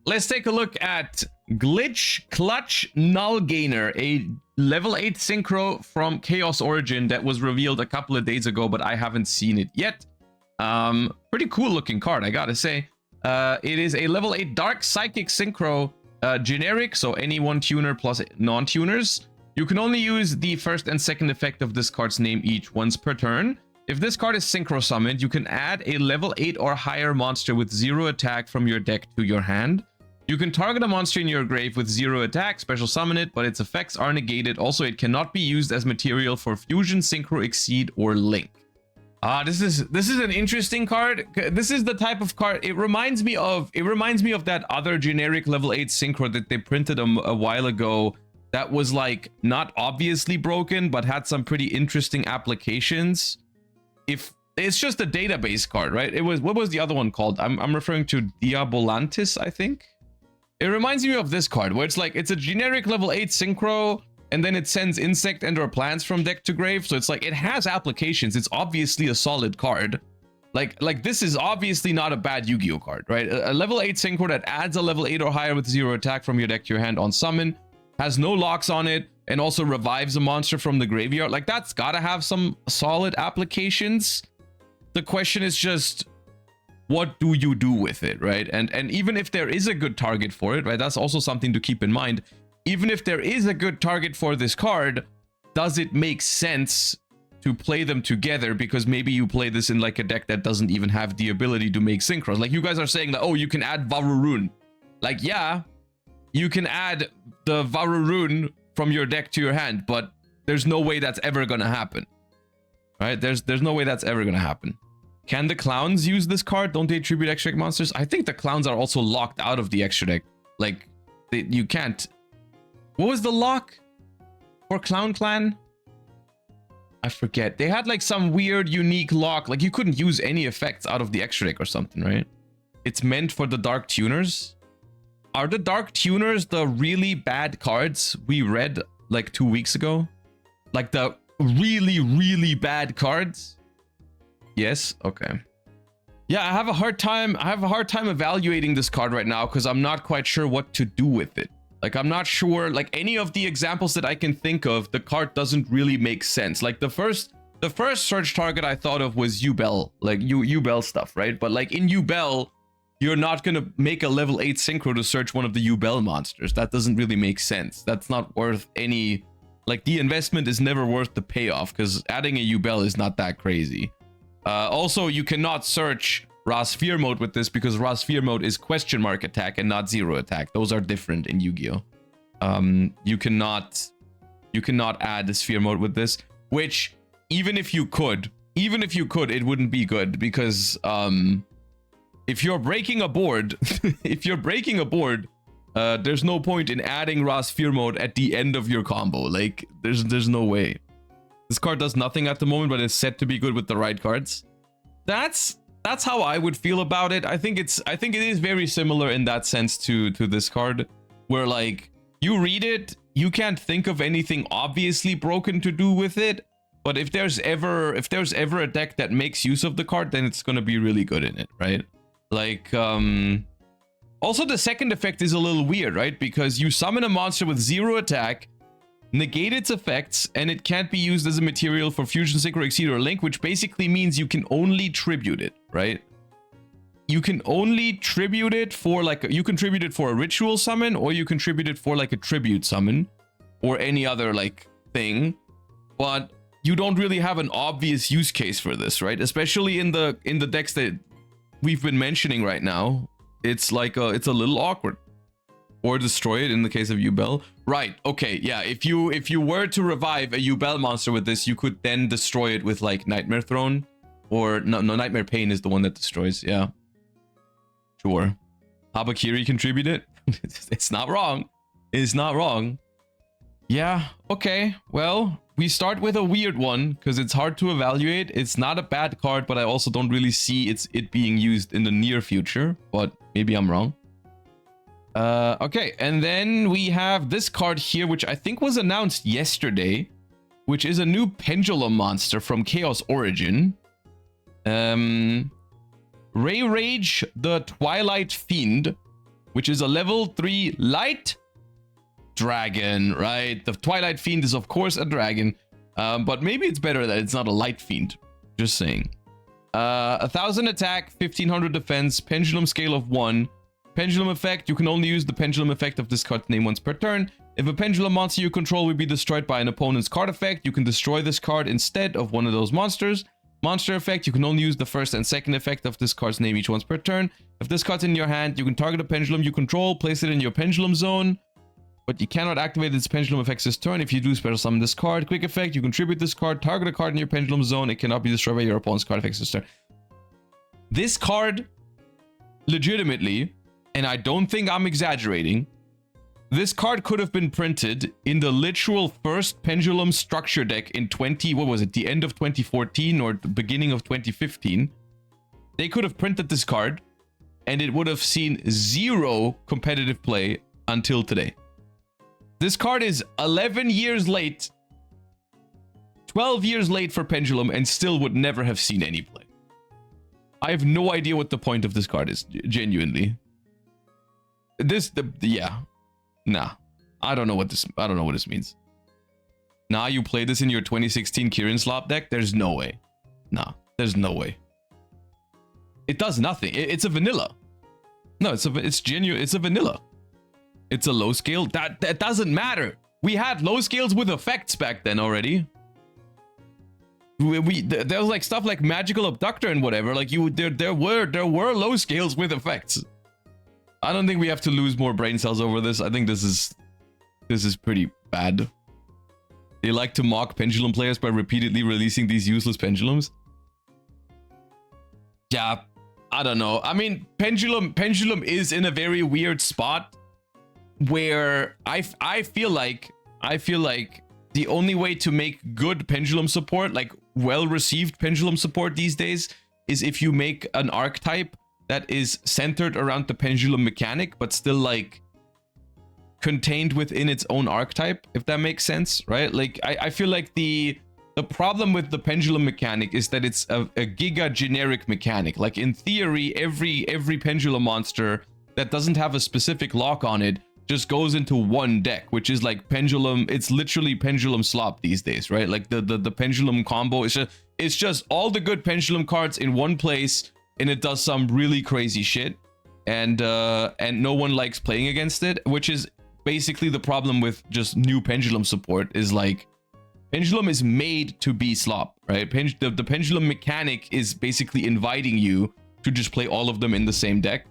let's take a look at Glitch Clutch Null Gainer, a level 8 synchro from Chaos Origin that was revealed a couple of days ago, but I haven't seen it yet. Pretty cool looking card, I gotta say. It is a level 8 Dark Psychic Synchro, generic, so any one tuner plus non-tuners. You can only use the first and second effect of this card's name each once per turn. If this card is synchro summoned, you can add a level 8 or higher monster with 0 attack from your deck to your hand. You can target a monster in your grave with 0 attack, special summon it, but its effects are negated. Also, it cannot be used as material for Fusion, Synchro, Exceed, or Link. This is an interesting card. This is the type of card. It reminds me of that other generic level 8 synchro that they printed a while ago. That was like not obviously broken, but had some pretty interesting applications. If it's just a database card, right? It was, what was the other one called? I'm referring to Diabolantis, I think. It reminds me of this card where it's like, it's a generic level 8 synchro, and then it sends insect and or plants from deck to grave. So it's like, it has applications. It's obviously a solid card. Like this is obviously not a bad Yu-Gi-Oh card, right? A level 8 synchro that adds a level 8 or higher with 0 attack from your deck to your hand on summon, has no locks on it, and also revives a monster from the graveyard. Like, that's gotta have some solid applications. The question is just, what do you do with it, right? And even if there is a good target for it, right, that's also something to keep in mind. Even if there is a good target for this card, does it make sense to play them together? Because maybe you play this in like a deck that doesn't even have the ability to make synchros. Like, you guys are saying that, oh, you can add Varurun. Like, yeah, you can add the Varurun from your deck to your hand, but there's no way that's ever gonna happen, right? There's no way that's ever gonna happen. Can the clowns use this card? Don't they tribute extra deck monsters? I think the clowns are also locked out of the extra deck. Like, you can't. What was the lock for Clown Clan? I forget. They had like some weird unique lock, like you couldn't use any effects out of the extra deck or something, right? It's meant for the dark tuners. Are the dark tuners the really bad cards we read like 2 weeks ago? Like the really, really bad cards? Yes? Okay. Yeah, I have a hard time evaluating this card right now because I'm not quite sure what to do with it. Like, I'm not sure, like any of the examples that I can think of, the card doesn't really make sense. Like the first search target I thought of was Yubel, like Yubel stuff, right? But like in Yubel, you're not going to make a level 8 synchro to search one of the Yubel monsters. That doesn't really make sense. That's not worth any... Like, the investment is never worth the payoff, because adding a Yubel is not that crazy. Also, you cannot search Ra's Fear Mode with this, because Ra's Fear Mode is question mark attack and not 0 attack. Those are different in Yu-Gi-Oh! You cannot add the Sphere Mode with this, which, even if you could, it wouldn't be good, because... if you're breaking a board, there's no point in adding Ra's Fear Mode at the end of your combo. Like, there's no way. This card does nothing at the moment, but it's set to be good with the right cards. That's how I would feel about it. I think it is very similar in that sense to this card, where like you read it, you can't think of anything obviously broken to do with it. But if there's ever a deck that makes use of the card, then it's gonna be really good in it, right? Like, also the second effect is a little weird, right? Because you summon a monster with 0 attack, negate its effects, and it can't be used as a material for Fusion, Synchro, Exceed, or Link, which basically means you can only tribute it, right? You can only tribute it for like, you can tribute it for a ritual summon, or you can tribute it for like a tribute summon, or any other like thing, but you don't really have an obvious use case for this, right? Especially in the decks that we've been mentioning right now. It's like it's a little awkward. Or destroy it in the case of Yubel. Right, okay, yeah, if you were to revive a Yubel monster with this, you could then destroy it with like Nightmare Throne, or no, Nightmare Pain is the one that destroys. Yeah, sure. Habakiri contributed. It's not wrong. It's not wrong. Yeah, okay, well, we start with a weird one because it's hard to evaluate. It's not a bad card, but I also don't really see it being used in the near future, but maybe I'm wrong. Okay, and then we have this card here, which I think was announced yesterday, which is a new Pendulum monster from Chaos Origin. Ray Rage, the Twilight Fiend. which is a level 3 light dragon, right? The Twilight Fiend is, of course, a dragon, but maybe it's better that it's not a light fiend. Just saying. 1000 attack, 1500 defense, pendulum scale of 1. Pendulum effect, you can only use the pendulum effect of this card's name once per turn. If a pendulum monster you control will be destroyed by an opponent's card effect, you can destroy this card instead of one of those monsters. Monster effect, you can only use the first and second effect of this card's name each once per turn. If this card's in your hand, you can target a pendulum you control, place it in your pendulum zone, but you cannot activate its pendulum effects this turn. If you do, special summon this card. Quick effect, you contribute this card, target a card in your pendulum zone. It cannot be destroyed by your opponent's card effects this turn. This card, legitimately, and I don't think I'm exaggerating, this card could have been printed in the literal first pendulum structure deck in the end of 2014 or the beginning of 2015. They could have printed this card, and it would have seen 0 competitive play until today. This card is 11 years late, 12 years late for Pendulum, and still would never have seen any play. I have no idea what the point of this card is, genuinely. Yeah. Nah. I don't know what this means. Nah, you play this in your 2016 Kirin Slop deck? There's no way. Nah, there's no way. It does nothing. It's a vanilla. No, it's genuine. It's a vanilla. It's a low scale. That doesn't matter. We had low scales with effects back then already. There was like stuff like Magical Abductor and whatever. Like there were low scales with effects. I don't think we have to lose more brain cells over this. I think this is pretty bad. They like to mock pendulum players by repeatedly releasing these useless pendulums. Yeah, I don't know. I mean, pendulum is in a very weird spot where I feel like the only way to make good pendulum support, like well-received pendulum support these days, is if you make an archetype that is centered around the pendulum mechanic, but still like contained within its own archetype, if that makes sense, right? Like I feel like the problem with the pendulum mechanic is that it's a giga generic mechanic. Like in theory, every pendulum monster that doesn't have a specific lock on it just goes into one deck, which is like pendulum. It's literally pendulum slop these days, right? Like the pendulum combo is it's just all the good pendulum cards in one place, and it does some really crazy shit, and no one likes playing against it, which is basically the problem with just new pendulum support. Is like pendulum is made to be slop, right? The pendulum mechanic is basically inviting you to just play all of them in the same deck.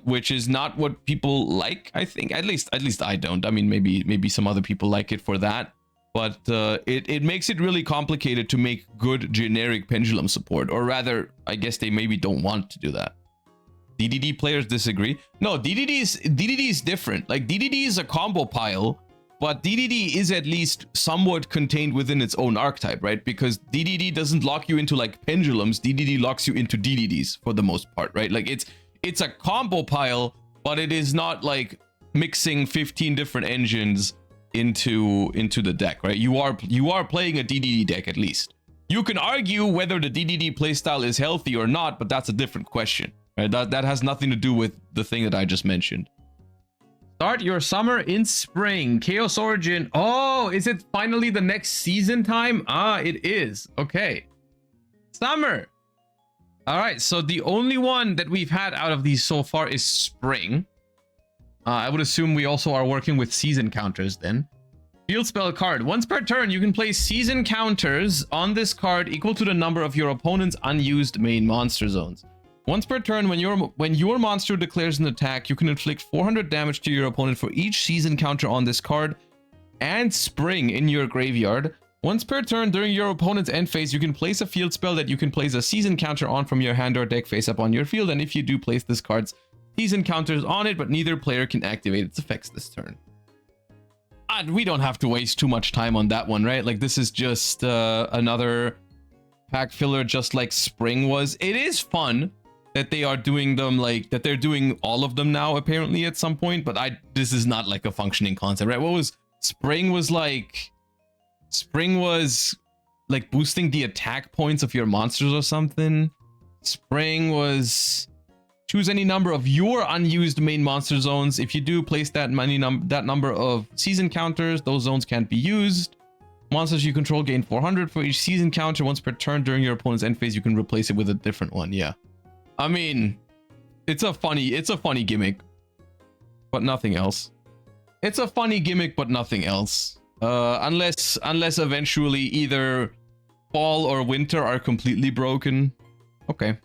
Which is not what people like, I think. At least I don't. I mean, maybe some other people like it for that, but it makes it really complicated to make good generic pendulum support, or rather, I guess they maybe don't want to do that. DDD players disagree. No, DDD is different. Like DDD is a combo pile, but DDD is at least somewhat contained within its own archetype, right? Because DDD doesn't lock you into like pendulums. DDD locks you into DDDs for the most part, right? Like it's a combo pile, but it is not like mixing 15 different engines into the deck, right? You are playing a DDD deck at least. You can argue whether the DDD playstyle is healthy or not, but that's a different question, right? That has nothing to do with the thing that I just mentioned. Start your summer in spring. Chaos Origin. Oh, is it finally the next season time? Ah, it is. Okay. Summer. All right, so the only one that we've had out of these so far is spring. I would assume we also are working with season counters then. Field spell card. Once per turn, you can place season counters on this card equal to the number of your opponent's unused main monster zones. Once per turn, when your monster declares an attack, you can inflict 400 damage to your opponent for each season counter on this card and spring in your graveyard. Once per turn, during your opponent's end phase, you can place a field spell that you can place a season counter on from your hand or deck face up on your field, and if you do, place this card's season counters on it, but neither player can activate its effects this turn. And we don't have to waste too much time on that one, right? Like, this is just another pack filler, just like spring was. It is fun that they are doing them, like, that they're doing all of them now, apparently, at some point, but this is not, like, a functioning concept, right? What was... Spring was, like... Spring was like boosting the attack points of your monsters or something. Spring was Choose any number of your unused main monster zones. If you do, place that number of season counters. Those zones can't be used. Monsters you control gain 400 for each season counter. Once per turn during your opponent's end phase, you can replace it with a different one. Yeah. I mean, it's a funny gimmick, but nothing else. It's a funny gimmick, but nothing else. Unless eventually either fall or winter are completely broken. Okay.